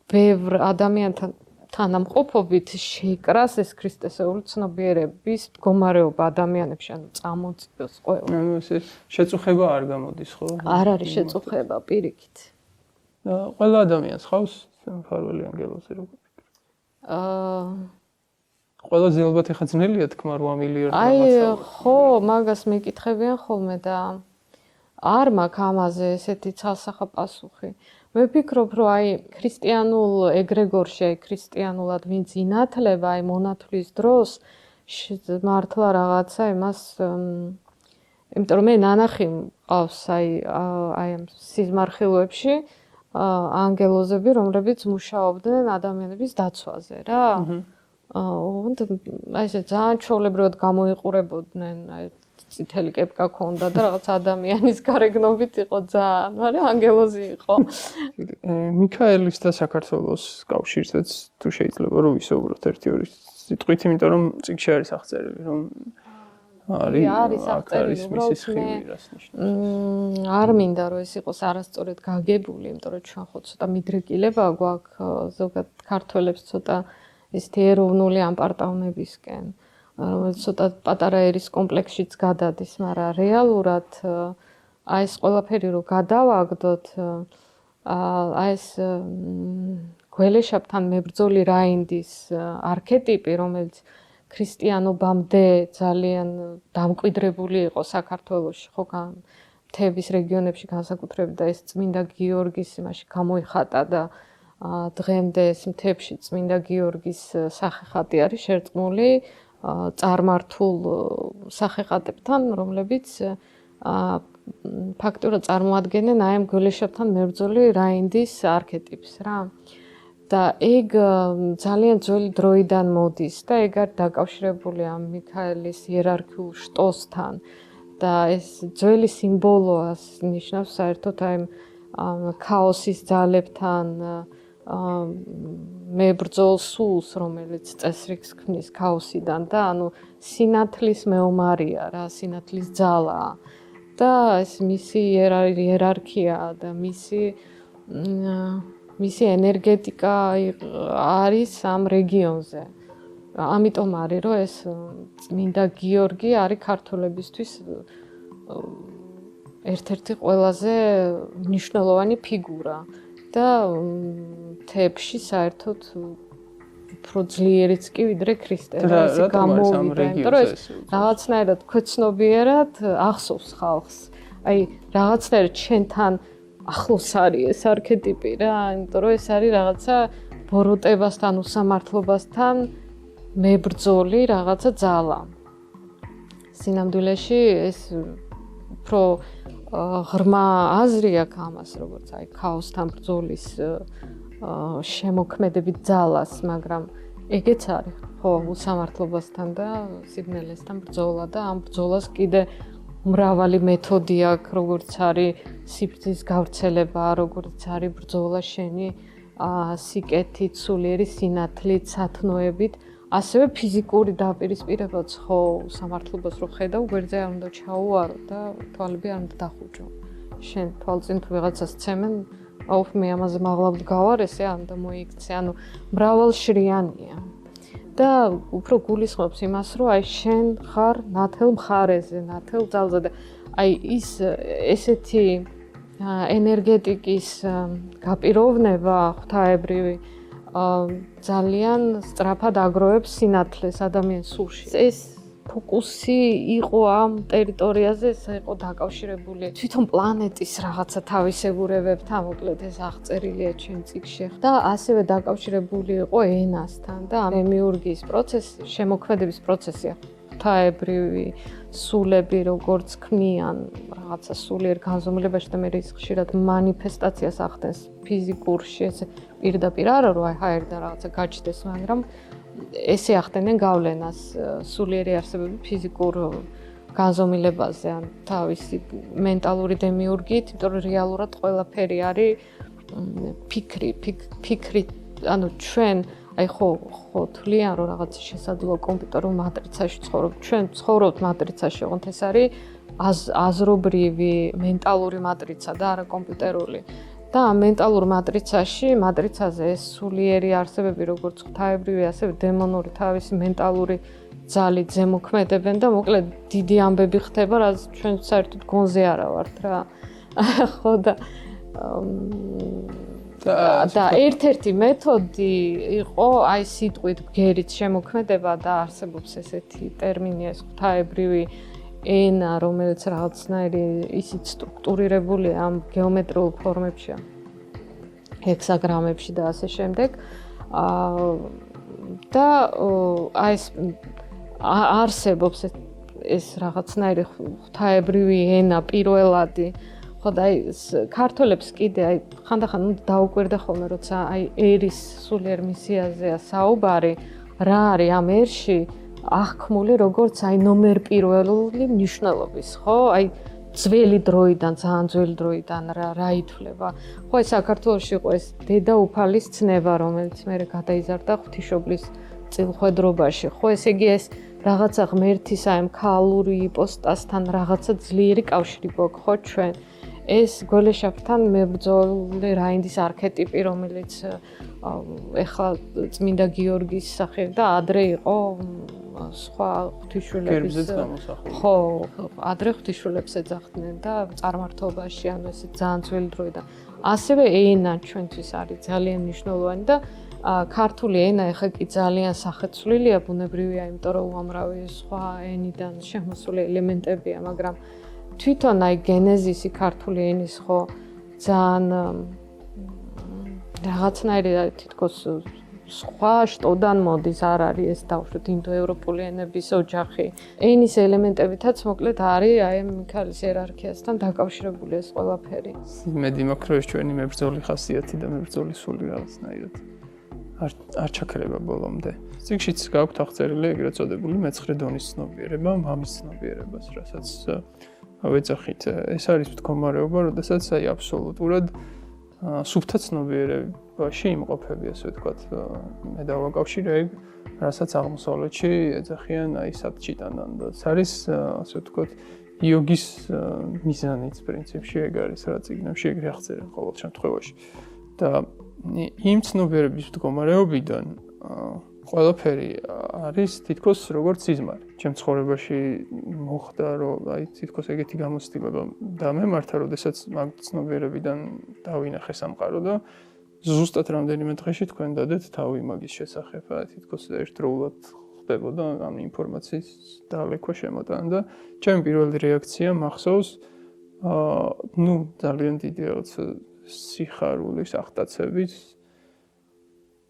ბევრ ადამიანთან თანამყოფობით შეიკრას ეს ქრისტესეული ცნობიერების მდგომარეობა ადამიანებში, ანუ წამოწიოს ყველა. ანუ ეს შეწუხება არ გამოდის, ხო? არ არის შეწუხება, პირიქით. და ყველა ადამიანს ხავს მფარველი ანგელოზი როგორ ფიქრობ? ყველაზე ალბათ ეხა ძნელია თქმა 8 მილიონი რაღაცა. აი ხო, მაგას მეკითხებიან ხოლმე და არ მაქვს ამაზე ესეთი ცალსახა პასუხი. მე ვფიქრობ, რომ აი ქრისტიანულ ეგრეგორში, აი ქრისტიანულად ვინც ინათლება, აი მონათვლის დროს მართლა რაღაცა იმას, იმიტომ რომ მე ნანახი მყავს აი ამ სიზმარხილოებში ანგელოზები, რომლებიც მუშაობდნენ ადამიანების დაცვაზე რა. აი ესე ძალიან ჩვეულებრივად გამოიყურებოდნენ, აი წითელი კეპკა ქონდა და რაღაც ადამიანის გარეგნობით იყო ძალიან, მაგრამ ანგელოზი იყო. მიქაელის და საქართველოს კავშირზეც თუ შეიძლება რომ ვისაუბროთ ერთი-ორი სიტყვით, იმიტომ რომ წიგნში არის აღწერილი, რომ არის აღწერილი მისი სხივი რას ნიშნავს. არ მინდა რომ ეს იყოს არასწორად გაგებული, იმიტომ რომ ჩვენ ხო ცოტა მიდრეკილება გვაქვს ზოგადად ქართველებს ცოტა ისეთი ეროვნული ამპარტავნებისკენ. რომელიც ცოტა პატარა ერის კომპლექსშიც გადადის, მაგრამ რეალურად აი ეს ყველაფერი რო გადავაგდოთ, აი ეს გველეშაპთან მებრძოლი რაინდის არქეტიპი, რომელიც ქრისტიანობამდე ძალიან დამკვიდრებული იყო საქართველოში, ხო, მთების რეგიონებში განსაკუთრებით და ეს წმინდა გიორგის იმაში გამოიხატა და დღემდე ეს მთებში წმინდა გიორგის სახეხატი არის შერწყმული წარმართულ სახეხატებთან, რომლებიც ფაქტურად წარმოადგენენ აი ამ გველეშაპთან მებრძოლი რაინდის არქეტიპს რა. და ეგ ძალიან ძველი დროიდან მოდის და ეგ არის დაკავშირებული ამ მიქაელის იერარქიულ შტოსთან და ეს ძველი სიმბოლოა ნიშნავს საერთოდ აი ქაოსის ძალებთან მებრძოლ სულს, რომელიც წესრიგს ქმნის ქაოსიდან და ანუ სინათლის მეომარია რა, სინათლის ძალაა და ეს მისი იერარქია და მისი ენერგეტიკა არის ამ რეგიონზე. ამიტომ არის რომ ეს წმინდა გიორგი არის ქართველებისთვის ერთ-ერთი ყველაზე მნიშვნელოვანი ფიგურა და მთებში საერთოდ უფრო ძლიერიც კი ვიდრე ქრისტე და ეს გამოვიდა, იმიტომ რომ ეს რაღაცნაირად ქვეცნობიერად ახსოვს ხალხს. აი რაღაცნაირად ჩვენთან ახლოს არის ეს არქეტიპი რა, იმიტომ რომ ეს არის რაღაცა ბოროტებასთან, უსამართლობასთან მებრძოლი რაღაცა ძალა. სინამდვილეში ეს უფრო ღრმა აზრი აქვს ამას, როგორც აი ქაოსთან ბრძოლის შემოქმედებით ძალას, მაგრამ ეგეც არის, ხო, უსამართლობასთან და სიბნელესთან ბრძოლა და ამ ბრძოლას კიდე მრავალი მეთოდი აქვს, როგორც არის სიბრძნის გავრცელება, როგორც არის ბრძოლა შენი სიკეთით, სულიერი სინათლით, სათნოებით, ასევე ფიზიკური დაპირისპირებაც ხო სამართლობას რო ხედავ, გვერდზე არ უნდა ჩაუარო და თვალები არ უნდა დახუჭო. შენ თვალწინ თუ ვიღაცას ცემენ, აუφ მე ამაზე მაღლა გავარ, ესე არ უნდა მოიქცე, ანუ მრავალშრიანია. და უფრო გულისხმობს იმას, რომ აი შენ ხარ ნათელ მხარეზე, ნათელ ძალზე და აი ის ესეთი ენერგეტიკის გაპიროვნება ღვთაებრივი ძალიან სწრაფად აგროვებს სინათლეს ადამიანის სულში. ეს ფოკუსი იყო ამ ტერიტორიაზე, ეს იყო დაკავშირებული თვითონ პლანეტის რაღაცა თავისებურებებთან, მოკლედ ეს აღწერილია ჩვენ წიგნში და ასევე დაკავშირებული იყო ენასთან და დემიურგიის პროცესი, შემოქმედების პროცესია. ღვთაებრივი სულები როგორც ქმნიან რაღაცა სულიერ განზომილებაში და მე ის ხშირად მანიფესტაციას ახდენს ფიზიკურში, ესე პირდაპირ არა რომ აი ჰაერიდან რაღაცა გაჩნდეს, მაგრამ ესე ახდენენ გავლენას სულიერი არსებები ფიზიკურ განზომილებაზე, ან თავისი მენტალური დემიურგიით, იმიტომ რომ რეალურად ყველაფერი არის ფიქრი, ანუ ჩვენ აი ხო თვლიან რომ რაღაც შესაძლოა კომპიუტერულ მატრიცაში ცხოვრობ. ჩვენ ცხოვრობთ მატრიცაში, ოღონდ ეს არის აზრობრივი მენტალური მატრიცა და არა კომპიუტერული. და ამ მენტალურ მატრიცაზე ეს სულიერი არსებები, როგორც ღვთაებრივი, ასევე დემონური თავისი მენტალური ძალით ზემოქმედებენ და მოკლედ დიდი ამბები ხდება, რაც ჩვენ საერთოდ გონზე არა ვართ რა. ხო და ერთ-ერთი მეთოდი იყო აი სიტყვით ბგერით შემოქმედება და არსებობს ესეთი ტერმინია ეს ღვთაებრივი ენა, რომელიც რაღაცნაირი ისიც სტრუქტურირებულია ამ გეომეტრიულ ფორმებში, ჰექსაგრამებში და ასე შემდეგ. და აი ეს არსებობს ეს რაღაცნაირი ღვთაებრივი ენა პირველადი. ხო და აი ქართველებს კიდე აი ხანდახან უნდა დაუკვირდა ხოლმე, როცა აი ერის სულიერ მისიაზეა საუბარი, რა არის ამ ერში აღქმული როგორც აი ნომერ პირველი მნიშვნელობის, ხო? აი ძველი დროიდან, ძალიან ძველი დროიდან რა ითვლება. ხო, ეს საქართველოში იყო ეს დედაუფალის ცნება, რომელიც მერე გადაიზარდა ღვთისმშობლის წილხვედრობაში. ხო, ესე იგი ეს რაღაცა ღმერთის აი ქალური იპოსტასთან რაღაცა ძლიერი კავშირი გვაქვს, ხო, ჩვენ. ეს გველეშაპთან მებრძოლი რაინდის არქეტიპი, რომელიც ეხლა წმინდა გიორგის სახელი და ადრე იყო სხვა ღვთისმშობლების ხო, ადრე ღვთისმშობლებს ეძახდნენ და წარმართობაში, ანუ ესე ძალიან ძველი დროიდან. ასევე ენა ჩვენთვის არის ძალიან მნიშვნელოვანი და ქართული ენა ეხლა კი ძალიან სახეცვლილია, ბუნებრივია, იმიტომ რომ უამრავი სხვა ენიდან შემოსული ელემენტებია, მაგრამ თვითონ აი გენეზისი ქართული ენის ხო ძალიან რაღაცნაირი თითქოს სხვა შტოდან მოდის, არ არის ეს დავუშვათ ინდოევროპული ენების ოჯახი. ენის ელემენტებითაც მოკლედ არის აი მიქაელის იერარქიასთან დაკავშირებული ეს ყველაფერი. მედი მაქვს რომ ეს ჩვენი მებრძოლი ხასიათი და მებრძოლი სული რაღაცნაირად არ ჩაქრება ბოლომდე. წიგნშიც გაქვთ აღწერილი ეგრეთ წოდებული მეცხრე დონის ცნობიერება, მამის ცნობიერებას, რასაც ვეძახით. ეს არის მდგომარეობა, როდესაც აი აბსოლუტურად სუფთა ცნობიერებაში იმყოფები, ასე ვთქვათ, მე დავაკავშირე ეგ, რასაც აღმოსავლეთში ეძახიან აი სატჩიტანან და ეს არის, ასე ვთქვათ, იოგის მიზანიც პრინციპში ეგ არის, რა წიგნებში ეგრე აღწერენ ყოველ შემთხვევაში. და იმ ცნობიერების მდგომარეობიდან ყველაფერი არის თითქოს როგორც სიზმარი. ჩემ ცხოვრებაში მოხდა, რომ აი თითქოს ეგეთი გამოცდილება დამემართა, როდესაც მაგ ცნობიერებიდან დავინახე სამყარო და ზუსტად რამდენიმე დღეში თქვენ დადეთ თავი მაგის შესახებ, თითქოს ერთდროულად ხდებოდა ამ ინფორმაციის დალექვა შემოტანა და ჩემი პირველი რეაქცია მახსოვს ну, ძალიან დიდი რაღაცა სიხარულის აღტაცების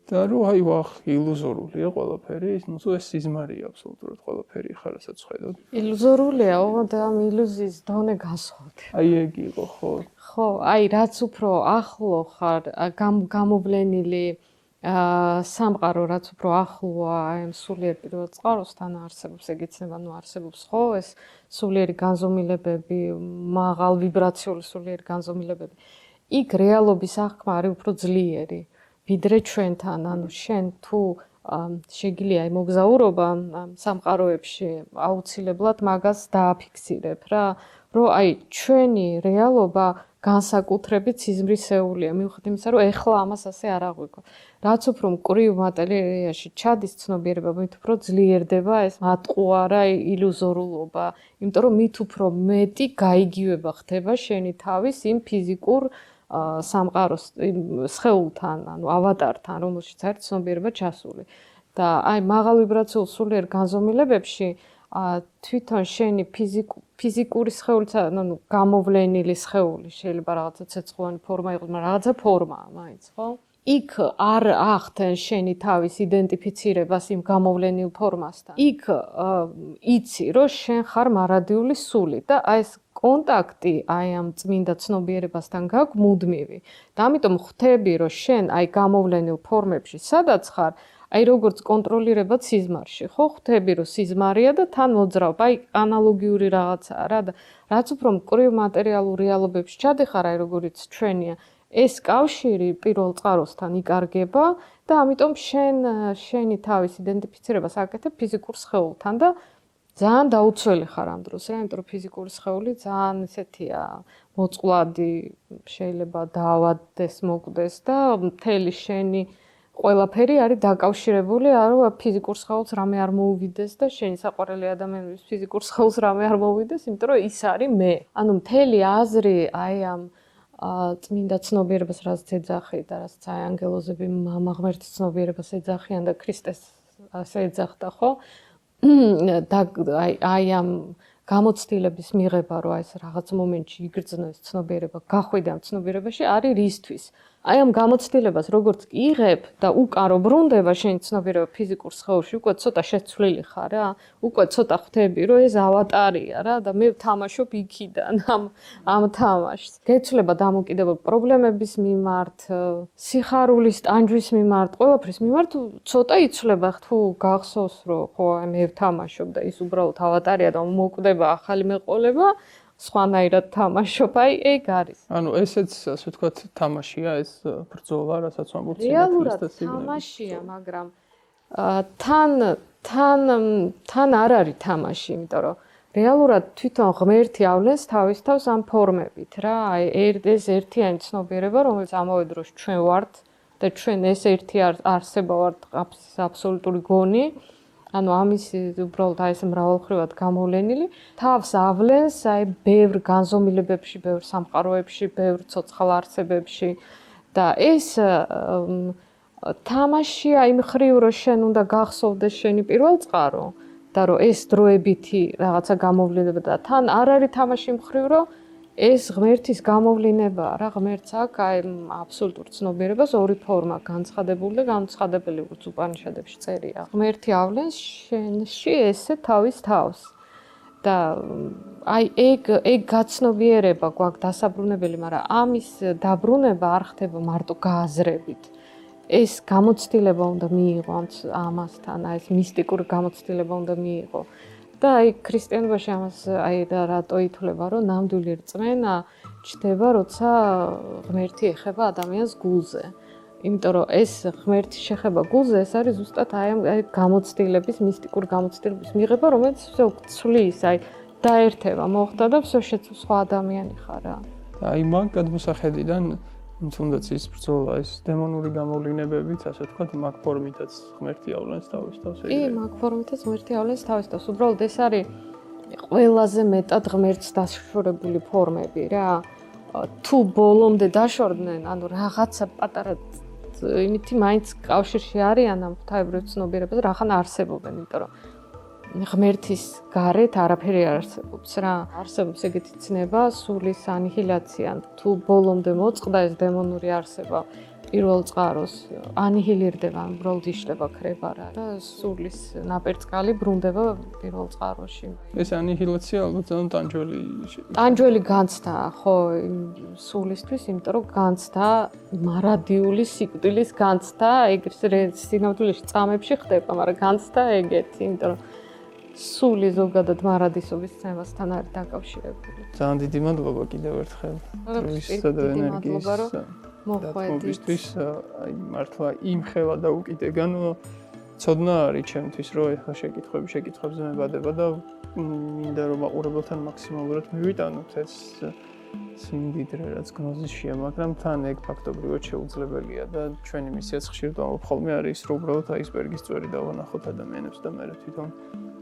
და რო აი ვახ ილუზორულია ყველაფერი, ну, ეს სიზმარია აბსოლუტურად ყველაფერი ხარ რასაც ხედავ. ილუზორულია, ოღონდ ამ ილუზიის დონე გასხოვთ. აი ეგ იყო, ხო. ხო, აი რაც უფრო ახლო ხარ გამოვლენილი სამყარო, რაც უფრო ახლოა აი ამ სულიერ პირველ წყაროსთან არსებობს, ეგ იცნება, ну არსებობს ხო ეს სულიერი განზომილებები, მაღალ ვიბრაციული სულიერი განზომილებები. იქ რეალობის აღქმა არის უფრო ძლიერი, ვიდრე ჩვენთან, ანუ შენ თუ შეგიძლია აი მოგზაურობა სამყაროებში, აუცილებლად მაგას დააფიქსირებ რა, რომ აი ჩვენი რეალობა განსაკუთრებით სიზმრისეულია, მიუხედავად იმისა, რომ ეხლა ამას ასე არ აღვიქვ. რაც უფრო მკვრივ მატერიაში ჩადის ცნობიერება, მით უფრო ძლიერდება ეს მატყუარა ილუზორულობა, იმიტომ რომ მით უფრო მეტი გაიგივება ხდება შენი თავის იმ ფიზიკურ სამყაროს სხეულთან, ანუ ავატართან, რომელშიც არის ცნობიერება ჩასული. და აი მაღალ ვიბრაციულ სულიერ განზომილებებში თვითონ შენი ფიზიკური სხეულიც, ანუ გამოვლენილი სხეული შეიძლება რაღაცა ცეცხლოვანი ფორმა იყოს, მაგრამ რაღაცა ფორმაა მაინც, ხო? იქ არ ახდენ შენი თავის იდენტიფიცირებას იმ გამოვლენილ ფორმასთან. იქ იცი, რომ შენ ხარ მარადიული სული და აი ეს კონტაქტი აი ამ წმინდა ცნობიერებასთან გაქვს მუდმივი. და ამიტომ ხვდები, რომ შენ აი გამოვლენილ ფორმებში სადაც ხარ, აი როგორც კონტროლირებად სიზმარში, ხო? ხვდები, რომ სიზმარია და თან მოძრავ, აი ანალოგიური რაღაცაა რა და რაც უფრო მკვრივ მატერიალურ რეალობებში ჩადიხარ, აი როგორიც ჩვენია, ეს კავშირი პირველ წყაროსთან იკარგება და ამიტომ შენი თავის იდენტიფიცირებას აკეთებ ფიზიკურ სხეულთან და ძალიან დაუცველი ხარ ამ დროს რა, იმიტომ რომ ფიზიკური სხეული ძალიან ესეთია მოწყვლადი, შეიძლება დაავადდეს, მოკვდეს და მთელი შენი ყველაფერი არის დაკავშირებული, რომ ფიზიკურ სხეულს რამე არ მოუვიდეს და შენი საყვარელი ადამიანის ფიზიკურ სხეულს რამე არ მოუვიდეს, იმიტომ რომ ის არის მე. ანუ მთელი აზრი აი ამ წმინდა ცნობიერებას რაც ეძახი და რაც აი ანგელოზები მამა ღმერთის ცნობიერებას ეძახიან და ქრისტეს ასე ეძახდა, ხო? და აი ამ გამოცდილების მიღება, რომ აი ეს რაღაც მომენტში იგრძნოს ცნობიერება, გახვიდე ამ ცნობიერებაში არის რისთვის? აი ამ გამოცდილებას როგორც იღებ და უკან რო ბრუნდება შენი ცნობიერება ფიზიკურ სხეულში, უკვე ცოტა შეცვლილი ხარ რა, უკვე ცოტა ხვდები, რომ ეს ავატარია რა და მე ვთამაშობ იქიდან ამ თამაშს. გეცვლება დამოკიდებულ პრობლემების მიმართ, სიხარულის ტანჯვის მიმართ, ყველაფრის მიმართ ცოტა იცვლება თუ გახსოვს, რომ ხო აი მე ვთამაშობ და ის უბრალოდ ავატარია და მოკვდება ახალი მეყოლება. სხვანაირად თამაშობ, აი ეგ არის. ანუ ესეც ასე ვთქვათ თამაშია ეს ბრძოლა, რასაც ვამბობთ რეალურად თამაშია, მაგრამ თან არ არის თამაში, იმიტომ რომ რეალურად თვითონ ღმერთი ავლენს თავის თავს ამ ფორმებით რა, აი ეს ერთიანი ცნობიერება, რომელიც ამავე დროს ჩვენ ვართ და ჩვენ ეს ერთი არსება ვართ აბსოლუტური გონი. ანუ ამის უბრალოდ აი ეს მრავალმხრივად გამოვლენილი თავს ავლენს აი ბევრ განზომილებებში, ბევრ სამყაროებში, ბევრ ცოცხალ არსებებში და ეს თამაშია იმ ხრივ, რომ შენ უნდა გახსოვდეს შენი პირველ წყარო და რომ ეს დროებითი რაღაცა გამოვლინება და თან არ არის თამაში იმ ხრივ, რომ ეს ღმერთის გამოვლინებაა რა, ღმერთს აქვს აი აბსოლუტურ ცნობიერებას ორი ფორმა, განცხადებული და განუცხადებელი, როგორც უპანიშადებში წერია. ღმერთი ავლენს შენში ესე თავის თავს. და აი ეგ გაცნობიერება გვაქვს დასაბრუნებელი, მაგრამ ამის დაბრუნება არ ხდება მარტო გააზრებით. ეს გამოცდილება უნდა მიიღო ამასთან, აი ეს მისტიკური გამოცდილება უნდა მიიღო. და აი ქრისტიანობაში ამას აი რატო ითვლება, რომ ნამდვილი რწმენა ჩდება, როცა ღმერთი ეხება ადამიანს გულზე. იმიტომ რომ ეს ღმერთის შეხება გულზე, ეს არის ზუსტად აი გამოცდილების, მისტიკური გამოცდილების მიღება, რომელიც всё ცვლის, აი დაერთება, მოხდა და всё შეცვლის სხვა ადამიანი ხარ რა. აი მაგ გადმოსახედიდან თუნდაც ის ბრძოლა, ეს დემონური გამოვლინებებიც, ასე ვთქვათ, მაგ ფორმითაც ღმერთი ავლენს თავის თავს. კი, მაგ ფორმითაც ღმერთი ავლენს თავის თავს. უბრალოდ ეს არის ყველაზე მეტად ღმერთს დაშორებული ფორმები რა. თუ ბოლომდე დაშორდნენ, ანუ რაღაცა პატარა იმითი მაინც კავშირში არიან ამ ღვთაებრივ ცნობიერებას, რახან არსებობენ, იმიტომ რომ ღმერთის გარეთ არაფერი არ არსებობს რა. არსებობს ეგეთი ცნება, სულის ანიჰილაცია. თუ ბოლომდე მოწყდა ეს დემონური არსება, პირველ წყაროს ანიჰილირდება, უბრალოდ იშლება, ქრება რა და სულის ნაპერწკალი ბრუნდება პირველ წყაროში. ეს ანიჰილაცია ალბათ ძალიან ტანჯველი ტანჯველი განცდაა, ხო, სულისთვის, იმიტომ რომ განცდა მარადიული სიკვდილის განცდა, ეგ სინამდვილეში წამებში ხდება, მაგრამ განცდა ეგეთი, იმიტომ რომ სული ზოგადად მარადისობის ცნებასთან არის დაკავშირებული. ძალიან დიდი მადლობა კიდევ ერთხელ. დროისა და ენერგიის მოხვედით. აი მართლა იმ ხელა და უკიდეგან ცოდნა არის ჩემთვის, რომ ეხლა შეკითხვებზე მებადება და მინდა რომ მაყურებელთან მაქსიმალურად მივიტანოთ ეს სიმდიდრე, რაც გნოზისშია, მაგრამ თან ეგ ფაქტობრივად შეუძლებელია და ჩვენი მისიაც ხშირ დავხოლმე არის, რომ უბრალოდ აისბერგის წვერი დავანახოთ ადამიანებს და მე თვითონ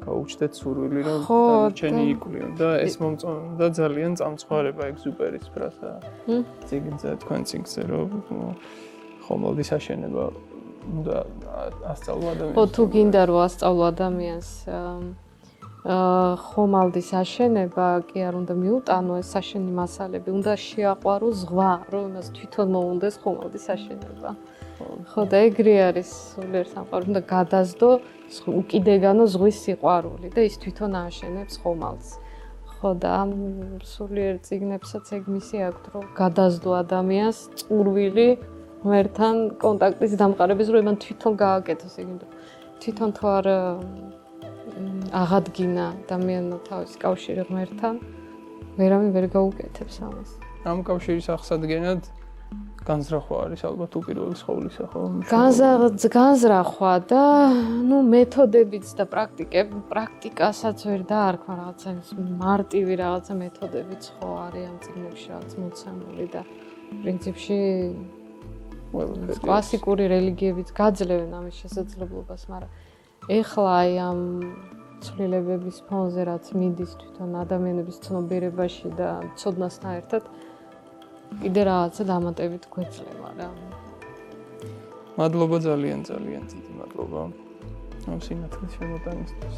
გაუჩნდეთ სურვილი, რომ დანარჩენი იკვლიონ და ეს მომწონდა ძალიან წამწყარება ეგზუპერის ფრაზა. ციგნზე თქვენ ციგნზე რომ ხომალდის აშენება უნდა ასწავლო ადამიანს. ხო, თუ გინდა რომ ასწავლო ადამიანს ხომალდის აშენება, კი არ უნდა მიუტანო ეს საშენი მასალები, უნდა შეაყვარო ზღვა, რომ იმას თვითონ მოუნდეს ხომალდის აშენება. ხო და ეგრე არის სულიერ სამყაროში, უნდა გადასდო უკიდეგანო ზღვის სიყვარული და ის თვითონ ააშენებს ხომალდს. ხო და ამ სულიერ წიგნებსაც ეგ მისი აქვთ, რომ გადასდო ადამიანს წურვილი ღმერთთან კონტაქტის დამყარების, რომ მან თვითონ გააკეთოს ეგ, თვითონ თუ არ აღადგინა ადამიანმა თავის კავშირი ღმერთთან, ვერავინ ვერ გაუკეთებს ამას. ამ კავშირის აღსადგენად განზრახვა არის ალბათ უპირველეს ყოვლისა, ხო? განზრახვა და მეთოდებიც და პრაქტიკასაც ვერ დაარქვა რაღაცა მარტივი რაღაცა მეთოდებიც ხო არის ამ წიგნებში რაღაც მოცემული და პრინციპში კლასიკური რელიგიებიც გაძლევენ ამის შესაძლებლობას, მაგრამ ეხლა აი ამ ცვლილებების ფონზე რაც მიდის თვითონ ადამიანების ცნობიერებაში და ცოდნასთან ერთად კიდე რაღაცა დამატებით გვეძლევა რა. მადლობა ძალიან დიდი მადლობა ამ სინათლის შემოტანისთვის.